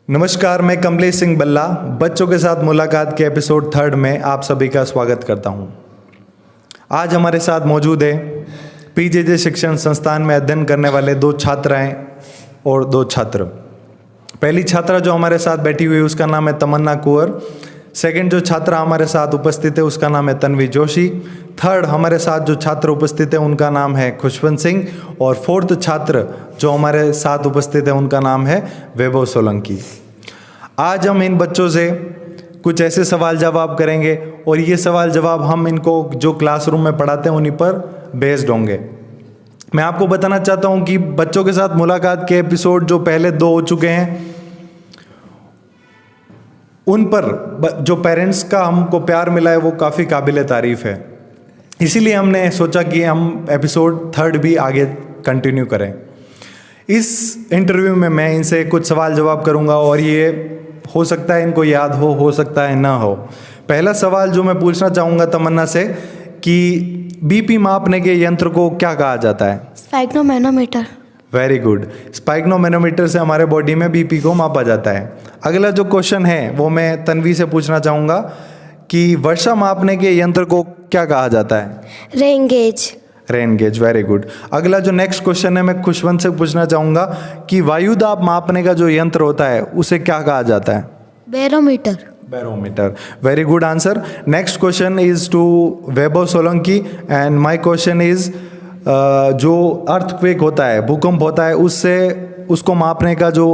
नमस्कार, मैं कमलेश सिंह बल्ला बच्चों के साथ मुलाकात के एपिसोड 3 में आप सभी का स्वागत करता हूं। आज हमारे साथ मौजूद है पीजेजे शिक्षण संस्थान में अध्ययन करने वाले 2 छात्राएं और 2 छात्र। पहली छात्रा जो हमारे साथ बैठी हुई है उसका नाम है तमन्ना कुंवर। सेकंड जो छात्रा हमारे साथ उपस्थित है उसका नाम है तन्वी जोशी। थर्ड हमारे साथ जो छात्र उपस्थित है उनका नाम है खुशवंत सिंह। और फोर्थ छात्र जो हमारे साथ उपस्थित है उनका नाम है वैभव सोलंकी। आज हम इन बच्चों से कुछ ऐसे सवाल जवाब करेंगे और ये सवाल जवाब हम इनको जो क्लासरूम में पढ़ाते हैं उन्हीं पर बेस्ड होंगे। मैं आपको बताना चाहता हूँ कि बच्चों के साथ मुलाकात के एपिसोड जो पहले 2 हो चुके हैं उन पर जो पेरेंट्स का हमको प्यार मिला है वो काफ़ी काबिल तारीफ़ है। इसीलिए हमने सोचा कि हम एपिसोड 3 भी आगे कंटिन्यू करें। इस इंटरव्यू में मैं इनसे कुछ सवाल जवाब करूंगा और ये हो सकता है इनको याद हो सकता है ना हो। पहला सवाल जो मैं पूछना चाहूँगा तमन्ना से कि बीपी मापने के यंत्र को क्या कहा जाता है? स्पाइग्नोमैनोमीटर। Very good. स्पाइग्नोमैनोमीटर से हमारे बॉडी में बीपी को मापा जाता है। अगला जो क्वेश्चन है वो मैं तन्वी से पूछना चाहूँगा कि वर्षा मापने के यंत्र को क्या कहा जाता है? Rain gauge. Rain gauge, very good. अगला जो नेक्स्ट क्वेश्चन है मैं खुशवंत से पूछना चाहूँगा कि वायु दाब मापने का जो यंत्र होता है उसे क्या कहा जाता है? Barometer. Barometer, very good answer. Next question is to Vaibhav Solanki and my question is जो अर्थक्वेक होता है, भूकंप होता है, उसको मापने का जो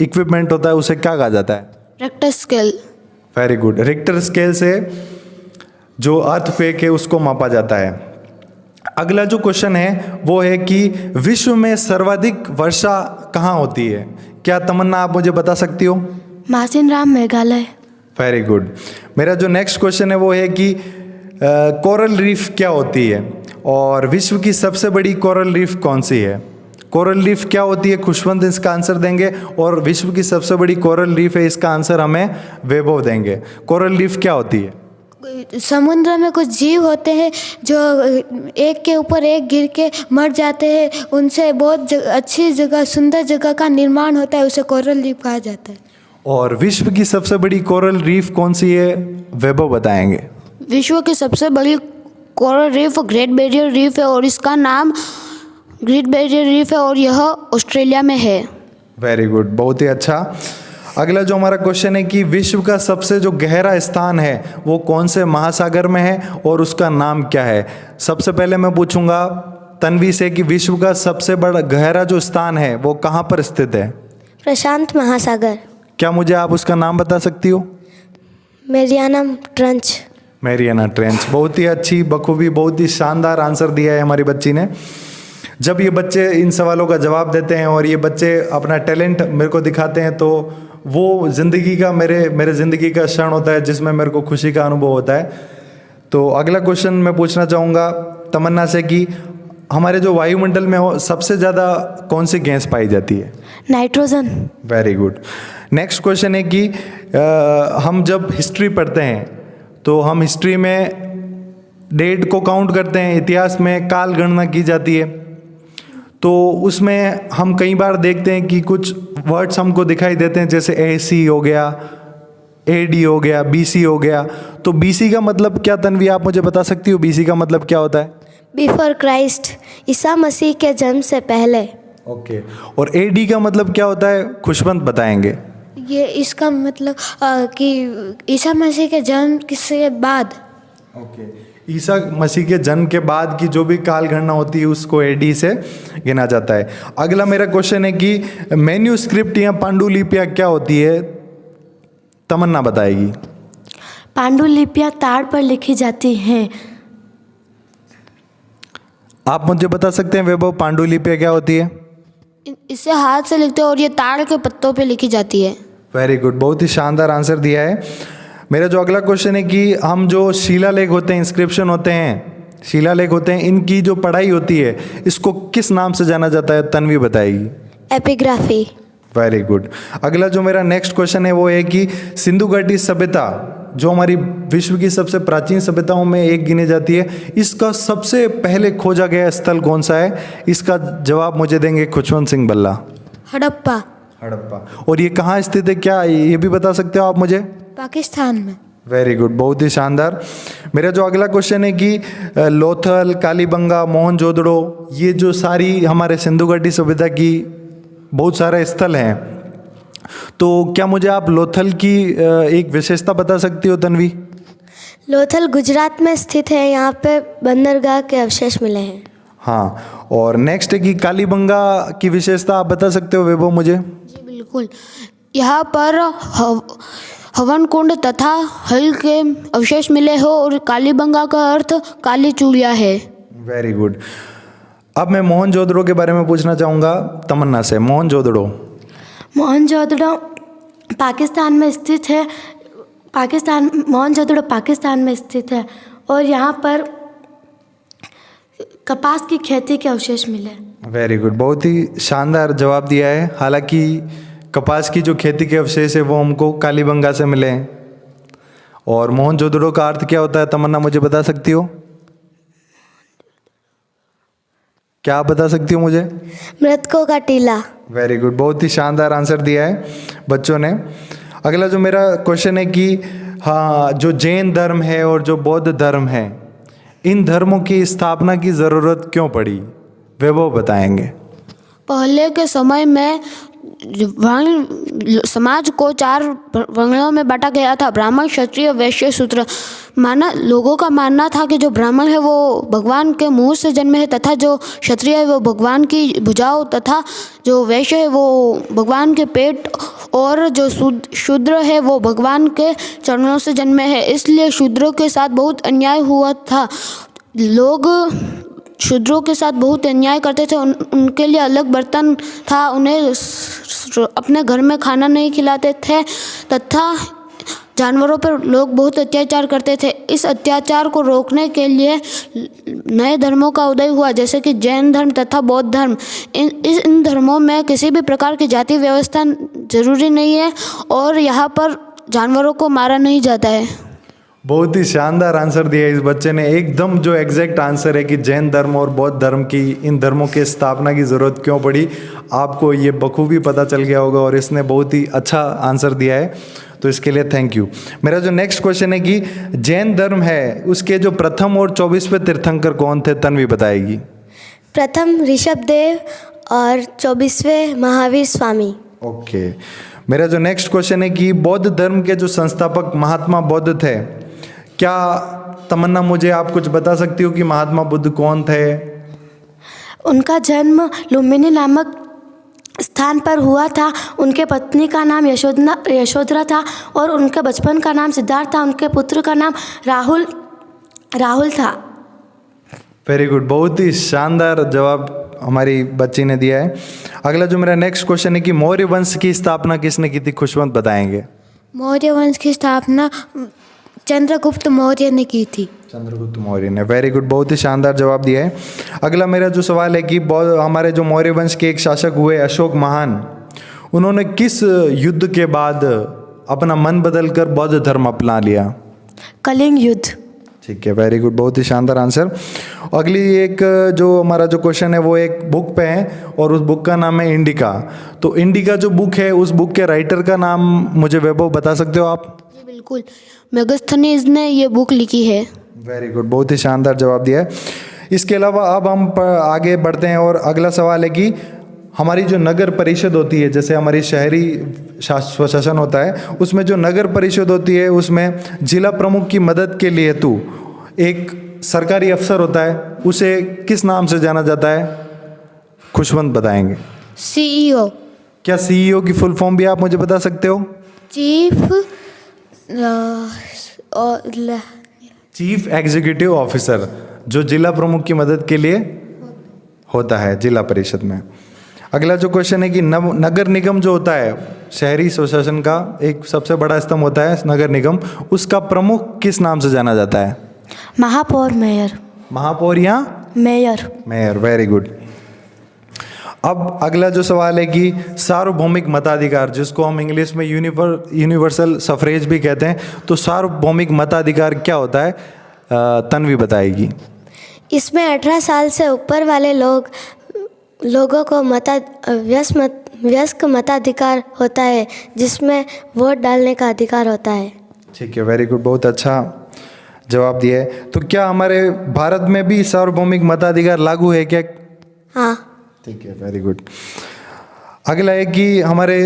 इक्विपमेंट होता है उसे क्या कहा जाता है? Richter scale. Very good. Richter scale से जो अर्थक्वेक है उसको मापा जाता है। अगला जो क्वेश्चन है वो है कि विश्व में सर्वाधिक वर्षा कहाँ होती है? क्या तमन्ना आप मुझे बता सकती हो? मासिनराम, मेघालय। Very good. मेरा जो नेक्स्ट क्वेश्चन है वो है कि कोरल रीफ क्या होती है और विश्व की सबसे बड़ी कोरल रीफ कौन सी है? कोरल रीफ क्या होती है? खुशवंत इसका आंसर देंगे और विश्व की सबसे बड़ी कोरल रीफ है इसका आंसर हमें वैभव देंगे। कोरल रीफ क्या होती है? समुद्र में कुछ जीव होते हैं जो एक के ऊपर एक गिर के मर जाते हैं, उनसे बहुत अच्छी जगह, सुंदर जगह का निर्माण होता है, उसे कोरल रीफ कहा जाता है। और विश्व की सबसे बड़ी कोरल रीफ कौन सी है? वैभव बताएंगे। विश्व की सबसे बड़ी coral reef great barrier reef है और इसका नाम ग्रेट बैरियर रीफ है और यह ऑस्ट्रेलिया में है। वेरी गुड, बहुत ही अच्छा। अगला जो हमारा क्वेश्चन है कि विश्व का सबसे जो गहरा स्थान है वो कौन से महासागर में है और उसका नाम क्या है? सबसे पहले मैं पूछूंगा तन्वी से कि विश्व का सबसे बड़ा गहरा जो स्थान है वो कहाँ पर स्थित है? प्रशांत महासागर। क्या मुझे आप उसका नाम बता सकती हो? Mariana trench. मैरियाना ट्रेंच, बहुत ही अच्छी, बखूबी, बहुत ही शानदार आंसर दिया है हमारी बच्ची ने। जब ये बच्चे इन सवालों का जवाब देते हैं और ये बच्चे अपना टैलेंट मेरे को दिखाते हैं तो वो ज़िंदगी का मेरे ज़िंदगी का क्षण होता है जिसमें मेरे को खुशी का अनुभव होता है। तो अगला क्वेश्चन मैं पूछना चाहूँगा तमन्ना से कि हमारे जो वायुमंडल में हो सबसे ज़्यादा कौन सी गैस पाई जाती है? Nitrogen. Very good. Next question है कि हम जब हिस्ट्री पढ़ते हैं तो हम हिस्ट्री में डेट को काउंट करते हैं, इतिहास में काल गणना की जाती है, तो उसमें हम कई बार देखते हैं कि कुछ वर्ड्स हमको दिखाई देते हैं जैसे AC हो गया, AD हो गया, BC हो गया। तो BC का मतलब क्या तन्वी आप मुझे बता सकती हो? BC का मतलब क्या होता है? बिफोर क्राइस्ट, ईसा मसीह के जन्म से पहले। ओके। और AD का मतलब क्या होता है? खुशवंत बताएंगे। ये इसका मतलब कि ईसा मसीह के जन्म के बाद। ओके। ईसा मसीह के जन्म के बाद की जो भी काल गणना होती है उसको AD से गिना जाता है। अगला मेरा क्वेश्चन है कि मैन्यूस्क्रिप्ट या पांडुलिपियाँ क्या होती है? तमन्ना बताएगी। पांडुलिपियाँ ताड़ पर लिखी जाती हैं। आप मुझे बता सकते हैं वैभव पांडुलिपियाँ क्या होती है? इसे हाथ से लिखते हैं और ये ताड़ के पत्तों पे लिखी जाती है। वेरी गुड, बहुत ही शानदार आंसर दिया है। मेरा जो अगला क्वेश्चन है कि हम जो शिलालेख होते हैं, इंस्क्रिप्शन होते हैं, शिलालेख होते हैं, इनकी जो पढ़ाई होती है इसको किस नाम से जाना जाता है? तन्वी बताएगी। एपिग्राफी। Very good. अगला जो मेरा नेक्स्ट क्वेश्चन है वो है कि सिंधु घाटी सभ्यता जो हमारी विश्व की सबसे प्राचीन सभ्यताओं में एक गिनी जाती है, इसका सबसे पहले खोजा गया स्थल कौन सा है? इसका जवाब मुझे देंगे खुशवंत सिंह बल्ला। हड़प्पा। हड़प्पा। और ये कहाँ स्थित है, क्या ये भी बता सकते हो आप मुझे? पाकिस्तान में। वेरी गुड, बहुत ही शानदार। मेरा जो अगला क्वेश्चन है कि लोथल, कालीबंगा, मोहनजोदड़ो, ये जो सारी हमारे सिंधु घाटी सभ्यता की बहुत सारे स्थल हैं, तो क्या मुझे आप लोथल की एक विशेषता बता सकती हो तन्वी? लोथल गुजरात में स्थित है। यहाँ पे बंदरगाह के अवशेष मिले हैं। हाँ, और नेक्स्ट है कि कालीबंगा की विशेषता आप बता सकते हो वैभव मुझे? जी बिल्कुल। यहाँ पर हवन कुंड तथा हल के अवशेष मिले हो और कालीबंगा का अर्थ काली चूड़िया है। Very good. अब मैं मोहनजोदड़ो के बारे में पूछना चाहूँगा तमन्ना से। मोहनजोदड़ो मोहनजोदड़ो पाकिस्तान में स्थित है। मोहनजोदड़ो पाकिस्तान में स्थित है और यहाँ पर कपास की खेती के अवशेष मिले। वेरी गुड, बहुत ही शानदार जवाब दिया है। हालांकि कपास की जो खेती के अवशेष है वो हमको कालीबंगा से मिले हैं। और मोहनजोदड़ो का अर्थ क्या होता है तमन्ना, मुझे बता सकती हो? क्या आप बता सकती हो मुझे? मृतकों का टीला। वेरी गुड, बहुत ही शानदार आंसर दिया है बच्चों ने। अगला जो मेरा क्वेश्चन है कि हाँ, जो जैन धर्म है और जो बौद्ध धर्म है, इन धर्मों की स्थापना की ज़रूरत क्यों पड़ी, वे वो बताएंगे। पहले के समय में समाज को 4 वर्णों में बांटा गया था, ब्राह्मण, क्षत्रिय, वैश्य, शूद्र। लोगों का मानना था कि जो ब्राह्मण है वो भगवान के मुंह से जन्मे है तथा जो क्षत्रिय है वो भगवान की भुजाओं तथा जो वैश्य है वो भगवान के पेट और जो शूद्र है वो भगवान के चरणों से जन्मे है। इसलिए शूद्रों के साथ बहुत अन्याय हुआ था। लोग शूद्रों के साथ बहुत अन्याय करते थे। उनके लिए अलग बर्तन था, उन्हें अपने घर में खाना नहीं खिलाते थे तथा जानवरों पर लोग बहुत अत्याचार करते थे। इस अत्याचार को रोकने के लिए नए धर्मों का उदय हुआ, जैसे कि जैन धर्म तथा बौद्ध धर्म। इन धर्मों में किसी भी प्रकार की जाति व्यवस्था जरूरी नहीं है और यहाँ पर जानवरों को मारा नहीं जाता है। बहुत ही शानदार आंसर दिया इस बच्चे ने, एकदम जो एग्जैक्ट आंसर है कि जैन धर्म और बौद्ध धर्म की, इन धर्मों की स्थापना की ज़रूरत क्यों पड़ी। आपको ये बखूबी पता चल गया होगा और इसने बहुत ही अच्छा आंसर दिया है, तो इसके लिए थैंक यू। मेरा जो नेक्स्ट क्वेश्चन है कि जैन धर्म है उसके जो प्रथम और 24वें तीर्थंकर कौन थे, तन्वी बताएगी। प्रथम ऋषभदेव और 24वें महावीर स्वामी। ओके। मेरा जो नेक्स्ट क्वेश्चन है कि बौद्ध धर्म के जो संस्थापक महात्मा बुद्ध थे, क्या तमन्ना मुझे आप कुछ बता सकती हो कि महात्मा बुद्ध कौन थे? उनका जन्म लुम्बिनी नामक स्थान पर हुआ था। उनके पत्नी का नाम यशोधरा था और उनके बचपन का नाम सिद्धार्थ था। उनके पुत्र का नाम राहुल था। वेरी गुड, बहुत ही शानदार जवाब हमारी बच्ची ने दिया है। अगला जो मेरा नेक्स्ट क्वेश्चन है कि मौर्य वंश की स्थापना किसने की थी, खुशवंत बताएंगे। मौर्य वंश की स्थापना चंद्रगुप्त मौर्य ने की थी। चंद्रगुप्त मौर्य ने। वेरी गुड, बहुत ही शानदार जवाब दिया है। अगला मेरा जो सवाल है कि हमारे जो मौर्य वंश के एक शासक हुए अशोक महान, उन्होंने किस युद्ध के बाद अपना मन बदलकर बौद्ध धर्म अपना लिया? कलिंग युद्ध। ठीक है, वेरी गुड, बहुत ही शानदार आंसर। अगली एक जो हमारा जो क्वेश्चन है वो एक बुक पे है और उस बुक का नाम है इंडिका। तो इंडिका जो बुक है उस बुक के राइटर का नाम मुझे वैभव बता सकते हो आप? जी बिल्कुल, मेगास्थनीज ने ये बुक लिखी है। वेरी गुड, बहुत ही शानदार जवाब दिया है। इसके अलावा अब हम आगे बढ़ते हैं और अगला सवाल है कि हमारी जो नगर परिषद होती है, जैसे हमारी शहरी स्वशासन होता है, उसमें जो नगर परिषद होती है उसमें जिला प्रमुख की मदद के लिए हेतु एक सरकारी अफसर होता है, उसे किस नाम से जाना जाता है, खुशवंत बताएंगे। सीईओ। क्या सीईओ की फुल फॉर्म भी आप मुझे बता सकते हो? चीफ एग्जीक्यूटिव ऑफिसर, जो जिला प्रमुख की मदद के लिए होता है जिला परिषद में। अगला जो क्वेश्चन है कि नगर निगम जो होता है, शहरी स्वशासन का एक सबसे बड़ा स्तंभ होता है नगर निगम, उसका प्रमुख किस नाम से जाना जाता है? महापौर, मेयर। महापौर या मेयर। Mayor, very good. अब अगला जो सवाल है कि सार्वभौमिक मताधिकार, जिसको हम इंग्लिश में यूनिवर्सल सफरेज भी कहते हैं, तो सार्वभौमिक मताधिकार क्या होता है, तन्वी बताएगी। इसमें 18 साल से ऊपर वाले लोगों को वयस्क मताधिकार होता है जिसमें वोट डालने का अधिकार होता है। ठीक है, वेरी गुड, बहुत अच्छा जवाब दिया है। तो क्या हमारे भारत में भी सार्वभौमिक मताधिकार लागू है क्या? हाँ। ठीक है, वेरी गुड। अगला है कि हमारे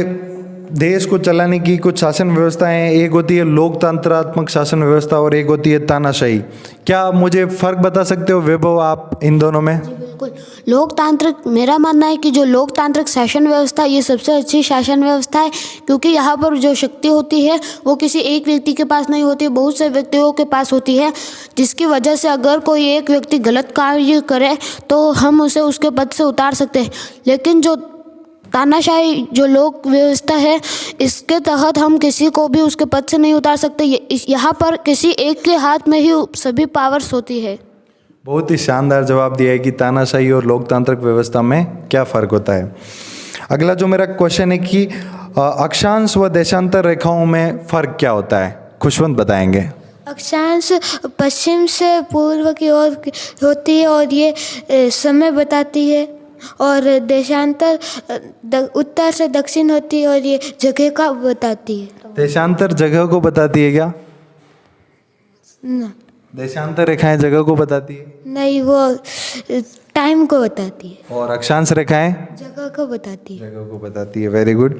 देश को चलाने की कुछ शासन व्यवस्थाएं हैं। एक होती है लोकतंत्रात्मक शासन व्यवस्था और एक होती है तानाशाही। क्या मुझे फ़र्क बता सकते हो वैभव आप इन दोनों में? बिल्कुल। लोकतांत्रिक, मेरा मानना है कि जो लोकतांत्रिक शासन व्यवस्था, ये सबसे अच्छी शासन व्यवस्था है, क्योंकि यहाँ पर जो शक्ति होती है वो किसी एक व्यक्ति के पास नहीं होती, बहुत से व्यक्तियों के पास होती है, जिसकी वजह से अगर कोई एक व्यक्ति गलत कार्य करे तो हम उसे उसके पद से उतार सकते हैं। लेकिन जो तानाशाही जो लोक व्यवस्था है, इसके तहत हम किसी को भी उसके पद से नहीं उतार सकते। यहाँ पर किसी एक के हाथ में ही सभी पावर्स होती है। बहुत ही शानदार जवाब दिया है कि तानाशाही और लोकतांत्रिक व्यवस्था में क्या फ़र्क होता है। अगला जो मेरा क्वेश्चन है कि अक्षांश व देशांतर रेखाओं में फ़र्क क्या होता है? खुशवंत बताएंगे। अक्षांश पश्चिम से पूर्व की ओर होती है और ये समय बताती है, और देशांतर उत्तर से दक्षिण होती है और ये जगह का बताती है। देशांतर जगह को बताती है क्या? न, देशांतर रेखाएं जगह को बताती है नहीं, वो टाइम को बताती है। और अक्षांश रेखाएं जगह को बताती है। जगह को बताती है। Very good.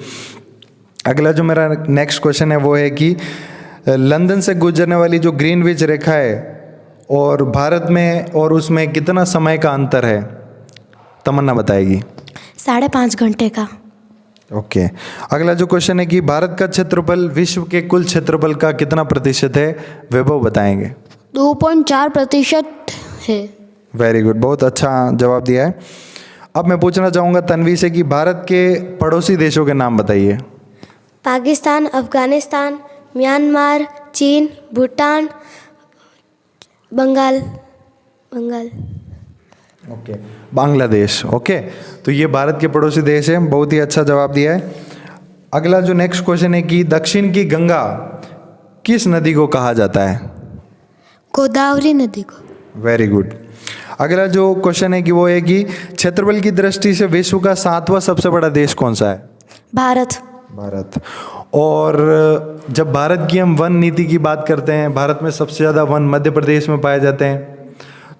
अगला जो मेरा नेक्स्ट क्वेश्चन है वो है कि लंदन से गुजरने वाली जो ग्रीनविच रेखा है और भारत में और उसमें कितना समय का अंतर है? तमन्ना बताएगी। 5.5 घंटे का। ओके। अगला जो क्वेश्चन है कि भारत का क्षेत्रफल विश्व के कुल क्षेत्रफल का कितना प्रतिशत है? वैभव बताएंगे। 2.4% है। वेरी गुड, बहुत अच्छा जवाब दिया है। अब मैं पूछना चाहूँगा तन्वी से कि भारत के पड़ोसी देशों के नाम बताइए। पाकिस्तान, अफगानिस्तान, म्यांमार, चीन, भूटान, बंगाल। ओके, बांग्लादेश। ओके, तो ये भारत के पड़ोसी देश है। बहुत ही अच्छा जवाब दिया है। अगला जो नेक्स्ट क्वेश्चन है कि दक्षिण की गंगा किस नदी को कहा जाता है? गोदावरी नदी को। Very good. अगला जो क्वेश्चन है कि वो है कि क्षेत्रफल की दृष्टि से विश्व का 7वां सबसे बड़ा देश कौन सा है? भारत। और जब भारत की हम वन नीति की बात करते हैं, भारत में सबसे ज़्यादा वन मध्य प्रदेश में पाए जाते हैं।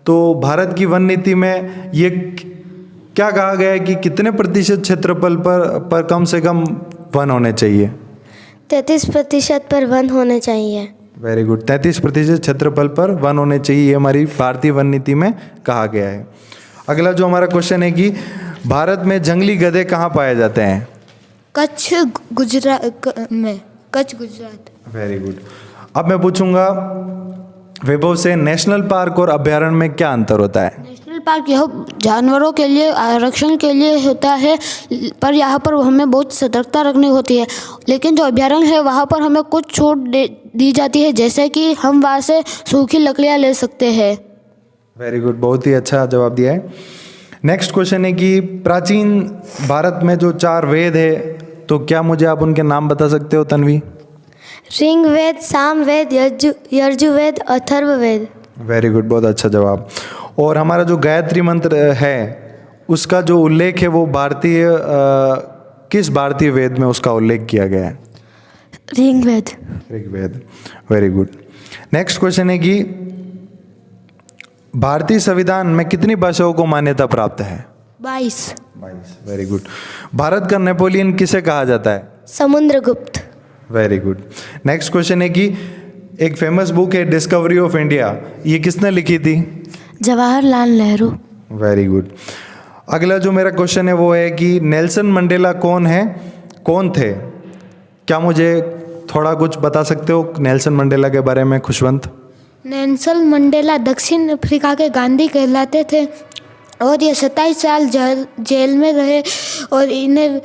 तो भारत की वन नीति में ये क्या कहा गया है कि कितने प्रतिशत क्षेत्रफल पर कम से कम वन होने चाहिए? 33% पर वन होने चाहिए। Very good. 33% क्षेत्रफल पर वन होने चाहिए, ये हमारी भारतीय वन नीति में कहा गया है। अगला जो हमारा क्वेश्चन है कि भारत में जंगली गधे कहाँ पाए जाते हैं? कच्छ गुजरात में। कच्छ गुजरात। Very good. अब मैं पूछूंगा वैभव से नेशनल पार्क और अभ्यारण्य में क्या अंतर होता है? नेशनल पार्क यह जानवरों के लिए आरक्षण के लिए होता है, पर यहाँ पर हमें बहुत सतर्कता रखनी होती है। लेकिन जो अभ्यारण्य है वहाँ पर हमें कुछ छूट दी जाती है, जैसे कि हम वहाँ से सूखी लकड़ियाँ ले सकते हैं। वेरी गुड, बहुत ही अच्छा जवाब दिया है। नेक्स्ट क्वेश्चन है कि प्राचीन भारत में जो 4 वेद है, तो क्या मुझे आप उनके नाम बता सकते हो तन्वी? ऋग्वेद, सामवेद, यजुर्वेद, अथर्ववेद। वेरी गुड, बहुत अच्छा जवाब। और हमारा जो गायत्री मंत्र है उसका जो उल्लेख है वो किस भारतीय वेद में उसका उल्लेख किया गया है? Rigveda. Very good. Next question है कि भारतीय संविधान में कितनी भाषाओं को मान्यता प्राप्त है? 22। Very good. भारत का नेपोलियन किसे कहा जाता है? Samudragupta. Very good. Next question है कि एक फेमस बुक है डिस्कवरी ऑफ इंडिया, ये किसने लिखी थी? जवाहरलाल नेहरू। Very good. अगला जो मेरा क्वेश्चन है वो है कि नेल्सन मंडेला कौन थे? क्या मुझे थोड़ा कुछ बता सकते हो नेल्सन मंडेला के बारे में खुशवंत? नेल्सन मंडेला दक्षिण अफ्रीका के गांधी कहलाते थे और ये 27 साल जेल में रहे और इन्हें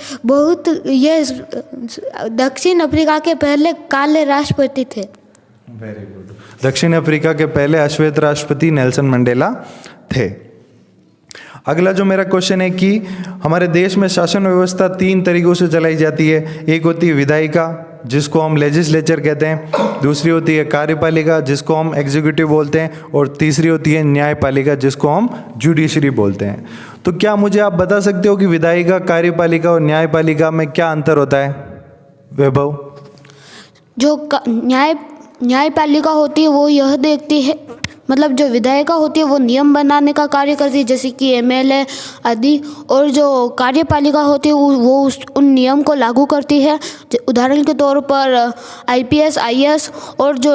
ये दक्षिण अफ्रीका के पहले काले राष्ट्रपति थे। Very good. दक्षिण अफ्रीका के पहले अश्वेत राष्ट्रपति नेल्सन मंडेला थे। अगला जो मेरा क्वेश्चन है कि हमारे देश में शासन व्यवस्था 3 तरीकों से चलाई जाती है। एक होती है विधायिका, जिसको हम लेजिस्लेचर कहते हैं, दूसरी होती है कार्यपालिका जिसको हम एग्जीक्यूटिव बोलते हैं, और तीसरी होती है न्यायपालिका जिसको हम जुडिशरी बोलते हैं। तो क्या मुझे आप बता सकते हो कि विधायिका, कार्यपालिका और न्यायपालिका में क्या अंतर होता है? वैभव। जो न्यायपालिका होती है वो यह देखती है, मतलब जो विधायिका होती है वो नियम बनाने का कार्य करती है जैसे कि एमएलए आदि, और जो कार्यपालिका होती है वो उन नियम को लागू करती है। उदाहरण के तौर पर आईपीएस, आईएएस। और जो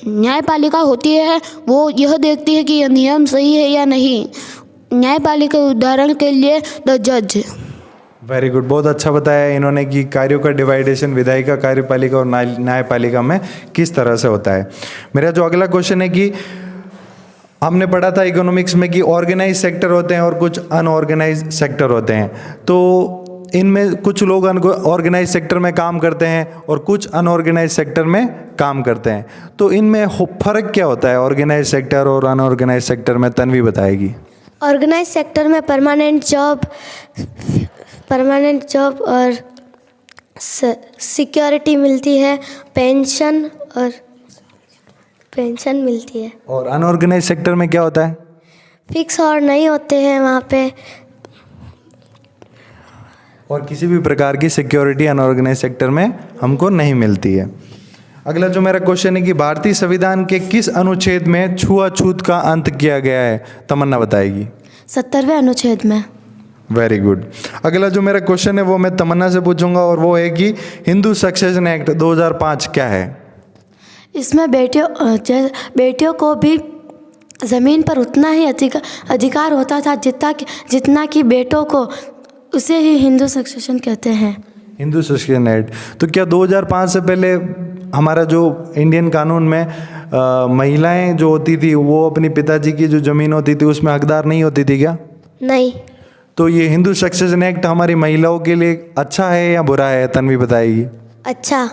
न्यायपालिका होती है वो यह देखती है कि यह नियम सही है या नहीं। न्यायपालिका उदाहरण के लिए द जज। वेरी गुड, बहुत अच्छा बताया इन्होंने कि कार्यों का डिवाइडेशन विधायिका, कार्यपालिका और न्यायपालिका में किस तरह से होता है। मेरा जो अगला क्वेश्चन है कि हमने पढ़ा था इकोनॉमिक्स में कि ऑर्गेनाइज सेक्टर होते हैं और कुछ अनऑर्गेनाइज सेक्टर होते हैं। तो इनमें कुछ लोग ऑर्गेनाइज सेक्टर में काम करते हैं और कुछ अनऑर्गेनाइज सेक्टर में काम करते हैं। तो इनमें फ़र्क क्या होता है ऑर्गेनाइज सेक्टर और अनऑर्गेनाइज सेक्टर में? तन्वी बताएगी। ऑर्गेनाइज सेक्टर में परमानेंट जॉब और सिक्योरिटी मिलती है, पेंशन मिलती है। और अनऑर्गेनाइज सेक्टर में क्या होता है? फिक्स और नहीं होते हैं वहाँ पे, और किसी भी प्रकार की सिक्योरिटी अनऑर्गेनाइज सेक्टर में हमको नहीं मिलती है। अगला जो मेरा क्वेश्चन है कि भारतीय संविधान के किस अनुच्छेद में छुआछूत का अंत किया गया है? तमन्ना बताएगी। 70वें अनुच्छेद में। Very good. अगला जो मेरा क्वेश्चन है वो मैं तमन्ना से पूछूंगा, और वो है कि हिंदू सक्सेशन एक्ट 2005 क्या है? इसमें बेटियों को भी ज़मीन पर उतना ही अधिकार होता था जितना कि बेटों को, उसे ही हिंदू सक्सेशन कहते हैं। Hindu succession act. तो क्या 2005 से पहले हमारा जो इंडियन कानून में महिलाएं जो होती थी वो अपनी पिताजी की जो ज़मीन होती थी उसमें हकदार नहीं होती थी क्या? नहीं। तो ये हिंदू सक्सेशन एक्ट हमारी महिलाओं के लिए अच्छा है या बुरा है? तन्वी बताएगी। अच्छा।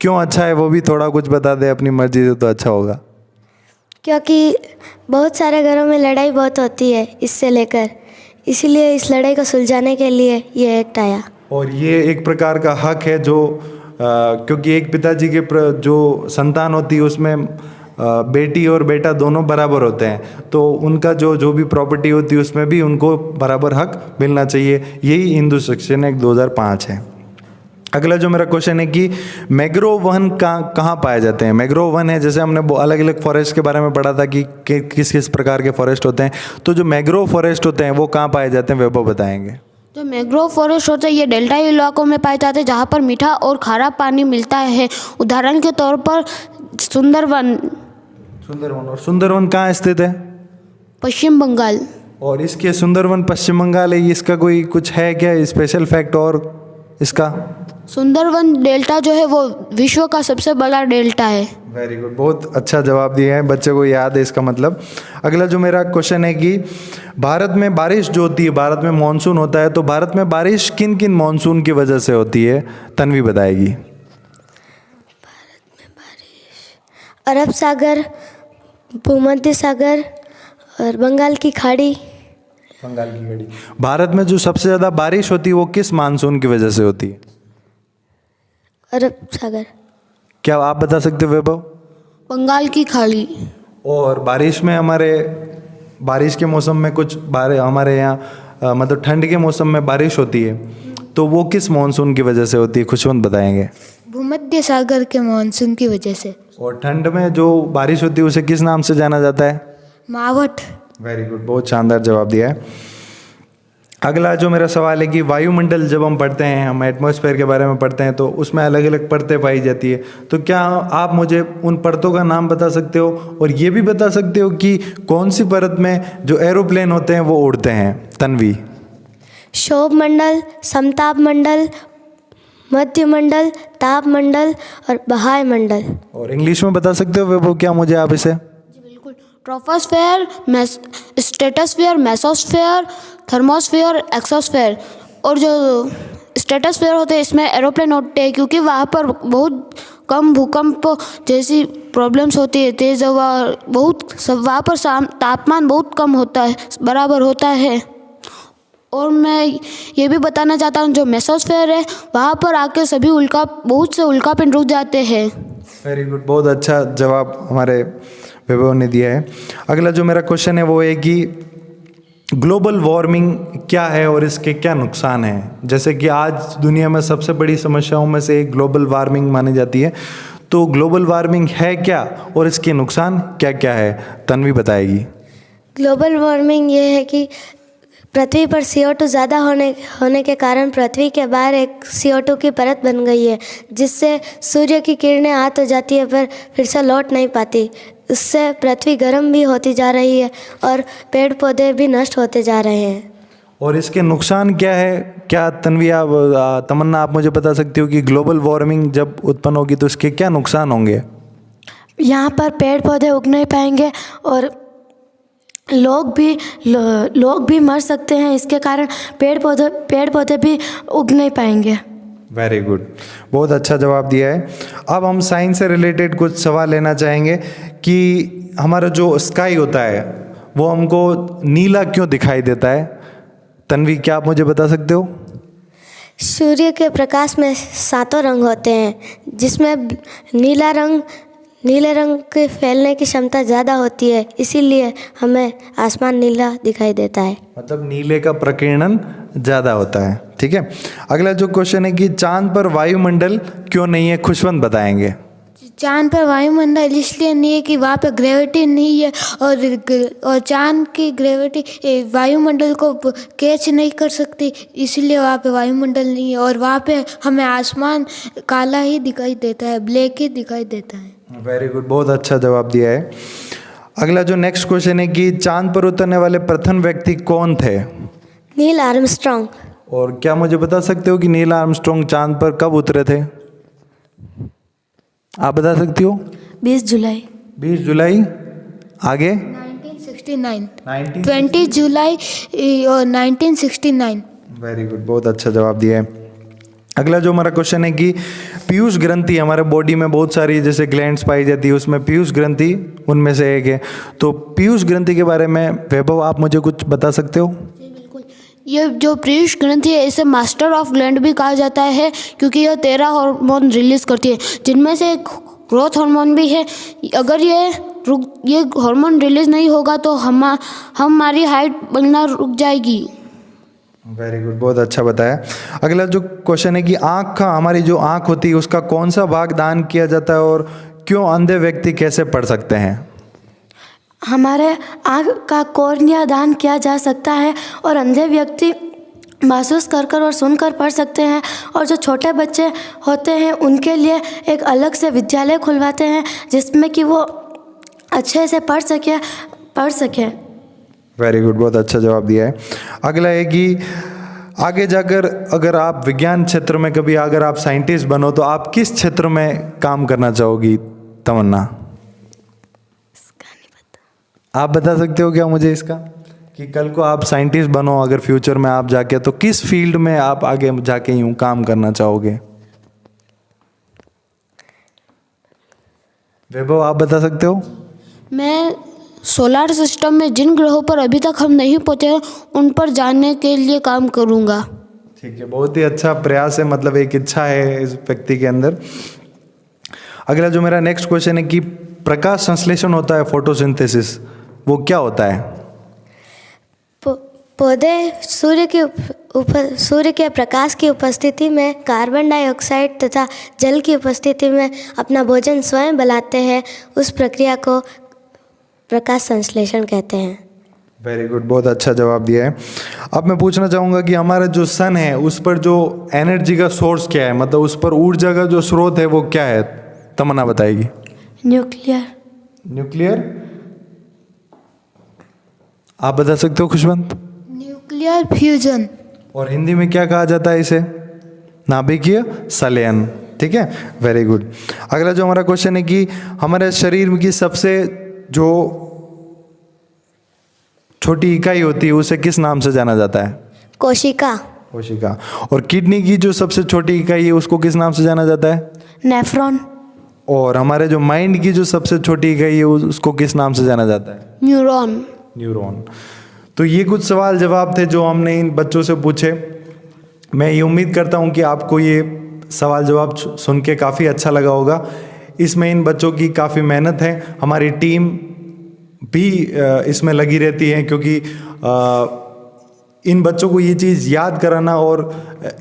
क्यों अच्छा है वो भी थोड़ा कुछ बता दे अपनी मर्जी से, तो अच्छा होगा। क्योंकि बहुत सारे घरों में लड़ाई बहुत होती है इससे लेकर, इसीलिए इस लड़ाई को सुलझाने के लिए ये एक्ट आया। और ये एक प्रकार का हक है जो क्योंकि एक पिताजी के जो संतान होती है उसमें बेटी और बेटा दोनों बराबर होते हैं, तो उनका जो भी प्रॉपर्टी होती है उसमें भी उनको बराबर हक मिलना चाहिए। यही हिंदू सक्सेशन एक्ट 2005 है। अगला जो मेरा क्वेश्चन है कि मैंग्रोव वन कहाँ पाए जाते हैं? मैंग्रोव वन है, जैसे हमने अलग अलग फॉरेस्ट के बारे में पढ़ा था कि किस किस प्रकार के फॉरेस्ट होते हैं, तो जो मैंग्रोव फॉरेस्ट होते हैं वो कहाँ पाए जाते हैं? वैभव बताएंगे। जो मैंग्रोव फॉरेस्ट होते हैं ये डेल्टा इलाकों में पाए जाते हैं जहाँ पर मीठा और खारा पानी मिलता है। उदाहरण के तौर पर सुंदरवन। और सुंदरवन कहाँ स्थित है? पश्चिम बंगाल। और इसके सुंदरवन पश्चिम बंगाल है, इसका कोई कुछ है क्या स्पेशल फैक्ट? और इसका सुंदरवन डेल्टा जो है वो विश्व का सबसे बड़ा डेल्टा है। वेरी गुड, बहुत अच्छा जवाब दिया है, बच्चे को याद है इसका मतलब। अगला जो मेरा क्वेश्चन है कि भारत में बारिश जो होती है, भारत में मॉनसून होता है, तो भारत में बारिश किन किन मॉनसून की वजह से होती है? तन्वी बताएगी। भारत में बारिश अरब सागर, भूमध्य सागर और बंगाल की खाड़ी। भारत में जो सबसे ज़्यादा बारिश होती है वो किस मानसून की वजह से होती है? अरब सागर। क्या आप बता सकते हो वैभव? बंगाल की खाड़ी। और बारिश में बारिश के मौसम में कुछ हमारे यहाँ मतलब ठंड के मौसम में बारिश होती है, तो वो किस मानसून की वजह से होती है? खुशवंत बताएंगे। भूमध्य सागर के मानसून की वजह से। और ठंड में जो बारिश होती है उसे किस नाम से जाना जाता है? मावठ। वेरी गुड, बहुत शानदार जवाब दिया है। अगला जो मेरा सवाल है कि वायुमंडल जब हम पढ़ते हैं, हम एटमॉस्फेयर के बारे में पढ़ते हैं, तो उसमें अलग अलग परतें पाई जाती है, तो क्या आप मुझे उन परतों का नाम बता सकते हो? और ये भी बता सकते हो कि कौन सी परत में जो एरोप्लेन होते हैं वो उड़ते हैं? तन्वी। क्षोभ मंडल, समताप मंडल, मध्य मंडल, ताप मंडल और बहाय मंडल। और इंग्लिश में बता सकते हो वैभव क्या मुझे आप इसे? बिल्कुल। Troposphere, stratosphere, mesosphere, thermosphere, exosphere. और जो स्ट्रेटोस्फेयर होते हैं इसमें एरोप्लेन उड़ते हैं क्योंकि वहाँ पर बहुत कम भूकंप जैसी प्रॉब्लम्स होती है, तेज़ हवा बहुत, सब वहाँ पर तापमान बहुत कम होता है, बराबर होता है। और मैं ये भी बताना चाहता हूँ जो मेसोस्फेयर है वहाँ पर आके सभी बहुत से उल्कापिंड रुक जाते हैं। वेरी गुड, बहुत अच्छा जवाब हमारे वैभव ने दिया है। अगला जो मेरा क्वेश्चन है वो है कि ग्लोबल वार्मिंग क्या है और इसके क्या नुकसान हैं। जैसे कि आज दुनिया में सबसे बड़ी समस्याओं में से एक ग्लोबल वार्मिंग मानी जाती है, तो ग्लोबल वार्मिंग है क्या और इसके नुकसान क्या क्या है, तन्वी बताएगी। ग्लोबल वार्मिंग ये है कि पृथ्वी पर CO2 ज़्यादा होने के कारण पृथ्वी के बाहर एक CO2 की परत बन गई है, जिससे सूर्य की किरणें आ तो जाती है पर फिर से लौट नहीं पाती। उससे पृथ्वी गर्म भी होती जा रही है और पेड़ पौधे भी नष्ट होते जा रहे हैं। और इसके नुकसान क्या है, क्या तन्वी तमन्ना आप मुझे बता सकती हो कि ग्लोबल वार्मिंग जब उत्पन्न होगी तो इसके क्या नुकसान होंगे। यहाँ पर पेड़ पौधे उग नहीं पाएंगे और लोग भी मर सकते हैं। इसके कारण पेड़ पौधे भी उग नहीं पाएंगे। वेरी गुड, बहुत अच्छा जवाब दिया है। अब हम साइंस से रिलेटेड कुछ सवाल लेना चाहेंगे कि हमारा जो स्काई होता है वो हमको नीला क्यों दिखाई देता है। तन्वी, क्या आप मुझे बता सकते हो। सूर्य के प्रकाश में 7 रंग होते हैं, जिसमें नीले रंग के फैलने की क्षमता ज़्यादा होती है, इसीलिए हमें आसमान नीला दिखाई देता है। मतलब नीले का प्रकीर्णन ज़्यादा होता है। ठीक है, अगला जो क्वेश्चन है कि चांद पर वायुमंडल क्यों नहीं है, खुशवंत बताएंगे। चांद पर वायुमंडल इसलिए नहीं है कि वहाँ पे ग्रेविटी नहीं है और चांद की ग्रेविटी वायुमंडल को कैच नहीं कर सकती, इसलिए वहाँ पे वायुमंडल नहीं है और वहाँ पे हमें आसमान काला ही दिखाई देता है, ब्लैक ही दिखाई देता है। वेरी गुड, बहुत अच्छा जवाब दिया है। अगला जो नेक्स्ट क्वेश्चन है कि चांद पर उतरने वाले प्रथम व्यक्ति कौन थे। Neil Armstrong. और क्या मुझे बता सकते हो कि नील आर्मस्ट्रॉन्ग चांद पर कब उतरे थे, आप बता सकती हो। 20 जुलाई। 20 जुलाई। आगे 1969 20 जुलाई 1969। वेरी गुड, बहुत अच्छा जवाब दिया है। अगला जो हमारा क्वेश्चन है कि पीयूष ग्रंथि, हमारे बॉडी में बहुत सारी जैसे ग्लैंड्स पाई जाती है, उसमें पीयूष ग्रंथि उनमें से एक है। तो पीयूष ग्रंथि के बारे में वैभव आप मुझे कुछ बता सकते हो। ये जो पीयूष ग्रंथि है इसे मास्टर ऑफ ग्लैंड भी कहा जाता है, क्योंकि यह 13 हार्मोन रिलीज करती है, जिनमें से एक ग्रोथ हार्मोन भी है। अगर ये हार्मोन रिलीज नहीं होगा तो हमारी हाइट बढ़ना रुक जाएगी। वेरी गुड, बहुत अच्छा बताया। अगला जो क्वेश्चन है कि हमारी जो आँख होती है उसका कौन सा भाग दान किया जाता है और क्यों अंधे व्यक्ति कैसे पढ़ सकते हैं। हमारे आँख का कॉर्निया दान किया जा सकता है और अंधे व्यक्ति महसूस कर और सुनकर पढ़ सकते हैं। और जो छोटे बच्चे होते हैं उनके लिए एक अलग से विद्यालय खुलवाते हैं, जिसमें कि वो अच्छे से पढ़ सके। वेरी गुड, बहुत अच्छा जवाब दिया है। अगला है कि आगे जाकर अगर आप विज्ञान क्षेत्र में कभी अगर आप साइंटिस्ट बनो तो आप किस क्षेत्र में काम करना चाहोगी। तमन्ना, आप बता सकते हो क्या मुझे इसका, कि कल को आप साइंटिस्ट बनो अगर फ्यूचर में आप जाके, तो किस फील्ड में आप आगे जाके यूँ काम करना चाहोगे। वैभव, आप बता सकते हो। मैं सोलर सिस्टम में जिन ग्रहों पर अभी तक हम नहीं पहुँचे हैं उन पर जाने के लिए काम करूँगा। ठीक है, बहुत ही अच्छा प्रयास है, मतलब एक इच्छा है इस व्यक्ति के अंदर। अगला जो मेरा नेक्स्ट क्वेश्चन है कि प्रकाश संश्लेषण होता है, फोटोसिंथेसिस, वो क्या होता है। पौधे सूर्य के प्रकाश की उपस्थिति में कार्बन डाइऑक्साइड तथा जल की उपस्थिति में अपना भोजन स्वयं बनाते हैं। उस प्रक्रिया को प्रकाश संश्लेषण कहते हैं। वेरी गुड, बहुत अच्छा जवाब दिया है। अब मैं पूछना चाहूँगा कि हमारा जो सन है उस पर जो एनर्जी का सोर्स क्या है, मतलब उस पर ऊर्जा का जो स्रोत है वो क्या है। तमन्ना बताएगी। न्यूक्लियर। आप बता सकते हो खुशवंत। Nuclear fusion. और हिंदी में क्या कहा जाता है इसे। नाभिकीय संलयन। ठीक है, वेरी गुड। अगला जो हमारा क्वेश्चन है कि हमारे शरीर की सबसे जो छोटी इकाई होती है उसे किस नाम से जाना जाता है। कोशिका। और किडनी की जो सबसे छोटी इकाई है उसको किस नाम से जाना जाता है। नेफ्रॉन। और हमारे जो माइंड की जो सबसे छोटी इकाई है उसको किस नाम से जाना जाता है। न्यूरॉन। तो ये कुछ सवाल जवाब थे जो हमने इन बच्चों से पूछे। मैं ये उम्मीद करता हूँ कि आपको ये सवाल जवाब सुन के काफ़ी अच्छा लगा होगा। इसमें इन बच्चों की काफ़ी मेहनत है, हमारी टीम भी इसमें लगी रहती है, क्योंकि इन बच्चों को ये चीज़ याद कराना और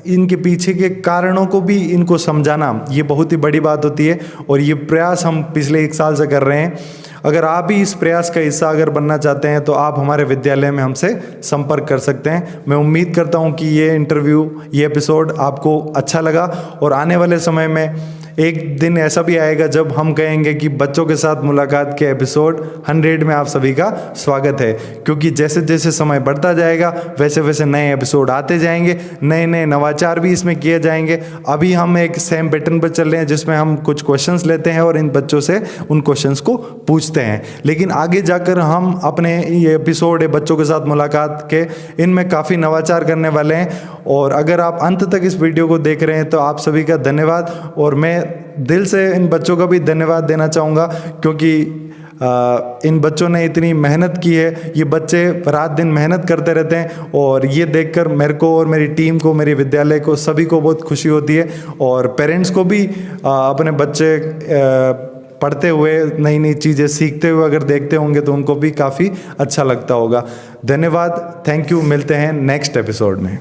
इनके पीछे के कारणों को भी इनको समझाना, ये बहुत ही बड़ी बात होती है। और ये प्रयास हम पिछले 1 साल से कर रहे हैं। अगर आप भी इस प्रयास का हिस्सा अगर बनना चाहते हैं तो आप हमारे विद्यालय में हमसे संपर्क कर सकते हैं। मैं उम्मीद करता हूं कि ये इंटरव्यू, ये एपिसोड आपको अच्छा लगा और आने वाले समय में एक दिन ऐसा भी आएगा जब हम कहेंगे कि बच्चों के साथ मुलाकात के एपिसोड 100 में आप सभी का स्वागत है, क्योंकि जैसे जैसे समय बढ़ता जाएगा वैसे वैसे नए एपिसोड आते जाएंगे, नए नए नवाचार भी इसमें किए जाएंगे। अभी हम एक सेम पैटर्न पर चल रहे हैं जिसमें हम कुछ क्वेश्चंस लेते हैं और इन बच्चों से उन क्वेश्चंस को पूछते हैं, लेकिन आगे जाकर हम अपने ये एपिसोड है बच्चों के साथ मुलाकात के, इनमें काफ़ी नवाचार करने वाले हैं। और अगर आप अंत तक इस वीडियो को देख रहे हैं तो आप सभी का धन्यवाद। और मैं दिल से इन बच्चों का भी धन्यवाद देना चाहूँगा, क्योंकि इन बच्चों ने इतनी मेहनत की है। ये बच्चे रात दिन मेहनत करते रहते हैं और ये देखकर मेरे को और मेरी टीम को, मेरे विद्यालय को, सभी को बहुत खुशी होती है। और पेरेंट्स को भी अपने बच्चे पढ़ते हुए, नई नई चीज़ें सीखते हुए अगर देखते होंगे तो उनको भी काफ़ी अच्छा लगता होगा। धन्यवाद, थैंक यू। मिलते हैं नेक्स्ट एपिसोड में।